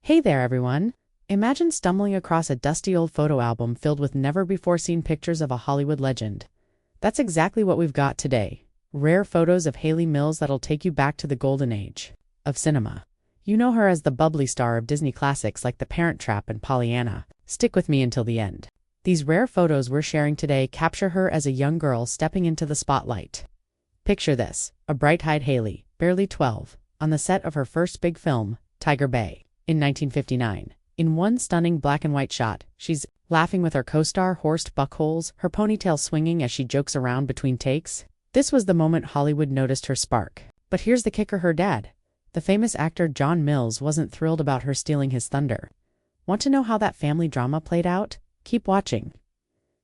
Hey there, everyone! Imagine stumbling across a dusty old photo album filled with never-before-seen pictures of a Hollywood legend. That's exactly what we've got today. Rare photos of Hayley Mills that'll take you back to the golden age of cinema. You know her as the bubbly star of Disney classics like The Parent Trap and Pollyanna. Stick with me until the end. These rare photos we're sharing today capture her as a young girl stepping into the spotlight. Picture this, a bright-eyed Hayley, barely 12, on the set of her first big film, Tiger Bay, in 1959. In one stunning black-and-white shot, she's laughing with her co-star Horst Buchholz, her ponytail swinging as she jokes around between takes. This was the moment Hollywood noticed her spark. But here's the kicker: her dad, the famous actor John Mills, wasn't thrilled about her stealing his thunder. Want to know how that family drama played out? Keep watching.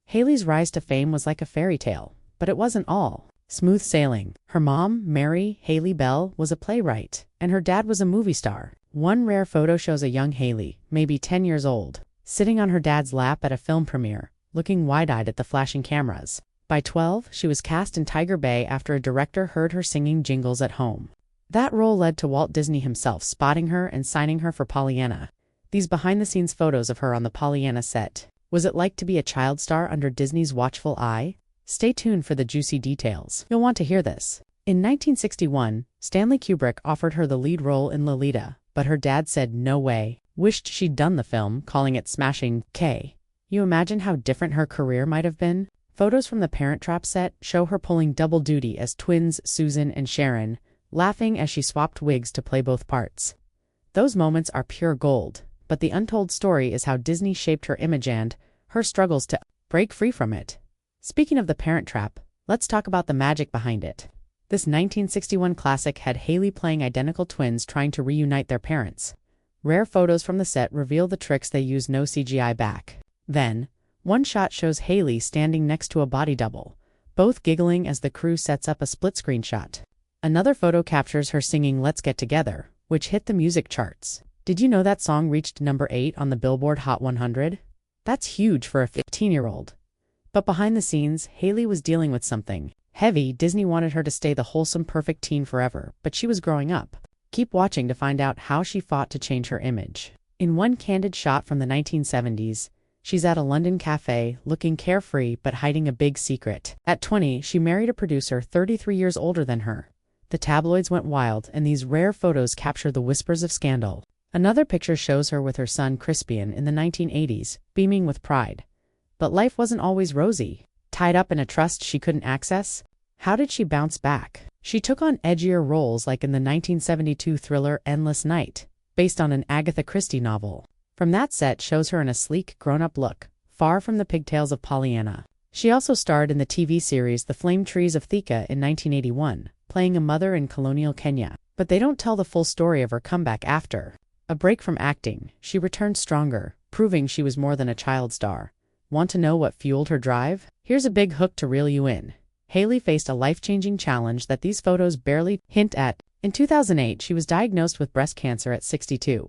Hayley's rise to fame was like a fairy tale, but it wasn't all smooth sailing. Her mom, Mary Hayley Bell, was a playwright, and her dad was a movie star. One rare photo shows a young Hayley, maybe 10 years old, sitting on her dad's lap at a film premiere, looking wide-eyed at the flashing cameras. By 12, she was cast in Tiger Bay after a director heard her singing jingles at home. That role led to Walt Disney himself spotting her and signing her for Pollyanna. These behind-the-scenes photos of her on the Pollyanna set. Was it like to be a child star under Disney's watchful eye? Stay tuned for the juicy details. You'll want to hear this. In 1961, Stanley Kubrick offered her the lead role in Lolita, but her dad said no way. Wished she'd done the film, calling it smashing. You imagine how different her career might have been? Photos from the Parent Trap set show her pulling double duty as twins Susan and Sharon, laughing as she swapped wigs to play both parts. Those moments are pure gold, but the untold story is how Disney shaped her image and her struggles to break free from it. Speaking of the Parent Trap, let's talk about the magic behind it. This 1961 classic had Hayley playing identical twins trying to reunite their parents. Rare photos from the set reveal the tricks they used, no CGI back then. One shot shows Hayley standing next to a body double, both giggling as the crew sets up a split-screen shot. Another photo captures her singing Let's Get Together, which hit the music charts. Did you know that song reached number 8 on the Billboard Hot 100? That's huge for a 15-year-old. But behind the scenes, Hayley was dealing with something heavy. Disney wanted her to stay the wholesome, perfect teen forever, but she was growing up. Keep watching to find out how she fought to change her image. In one candid shot from the 1970s, she's at a London cafe, looking carefree but hiding a big secret. At 20, she married a producer 33 years older than her. The tabloids went wild, and these rare photos capture the whispers of scandal. Another picture shows her with her son Crispian in the 1980s, beaming with pride. But life wasn't always rosy. Tied up in a trust she couldn't access? How did she bounce back? She took on edgier roles like in the 1972 thriller Endless Night, based on an Agatha Christie novel. From that set shows her in a sleek, grown-up look, far from the pigtails of Pollyanna. She also starred in the TV series The Flame Trees of Thika in 1981, playing a mother in colonial Kenya. But they don't tell the full story of her comeback after a break from acting. She returned stronger, proving she was more than a child star. Want to know what fueled her drive? Here's a big hook to reel you in. Hayley faced a life-changing challenge that these photos barely hint at. In 2008, she was diagnosed with breast cancer at 62.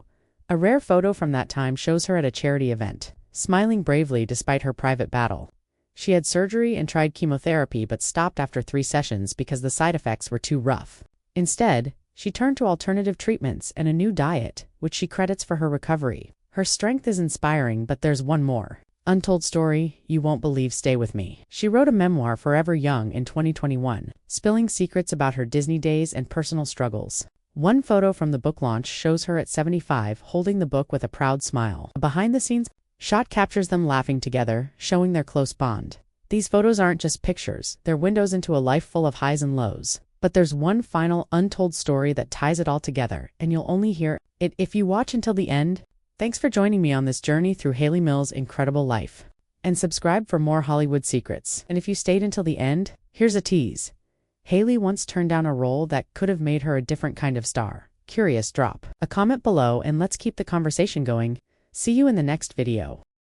A rare photo from that time shows her at a charity event, smiling bravely despite her private battle. She had surgery and tried chemotherapy but stopped after 3 sessions because the side effects were too rough. Instead, she turned to alternative treatments and a new diet, which she credits for her recovery. Her strength is inspiring, but there's one more untold story you won't believe. Stay with me. She wrote a memoir, Forever Young, in 2021, spilling secrets about her Disney days and personal struggles. One photo from the book launch shows her at 75 holding the book with a proud smile. A behind-the-scenes shot captures them laughing together, showing their close bond. These photos aren't just pictures, they're windows into a life full of highs and lows. But there's one final untold story that ties it all together, and you'll only hear it if you watch until the end. Thanks for joining me on this journey through Hayley Mills' incredible life. And subscribe for more Hollywood secrets. And if you stayed until the end, here's a tease. Hayley once turned down a role that could have made her a different kind of star. Curious? Drop a comment below and let's keep the conversation going. See you in the next video.